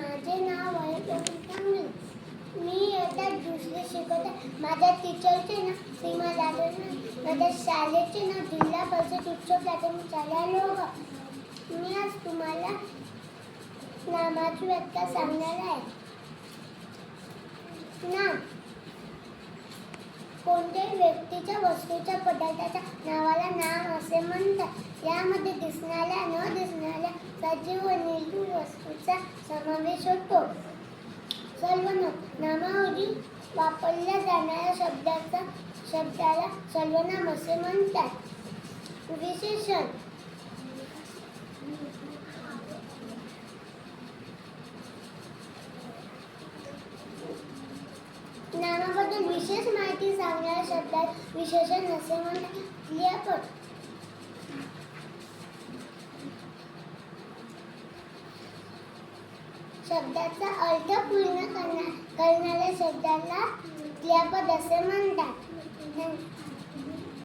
माझे नाव वैभवी कांबळे. मी इयत्ता दुसरी शिकवते. माझ्या टीचरचे नाव सीमा जाधव. माझ्या शाळेचे नाव जिल्हा परिषद उच्च प्राथमिक शाळा लोहगाव. मी आज तुम्हाला नामाची व्याख्या सांगणार आहे. नाम कोणत्याही व्यक्तीच्या, वस्तूच्या, पदार्थाच्या नावाला नाम असे म्हणतात. यामध्ये दिसणाऱ्या न दिसणाऱ्या सजीव व निर्जीव वस्तूचा समावेश होतो. सर्वनाम नामाऐवजी वापरल्या जाणाऱ्या शब्दाला सर्वनाम असे म्हणतात. विशेषण नामाबद्दल विशेष माहिती सांगणाऱ्या शब्दाला विशेषण असे म्हणतात. क्रियापद शब्दाचा अर्थ पूर्ण करणाऱ्या शब्दाला क्रियापद असे म्हणतात.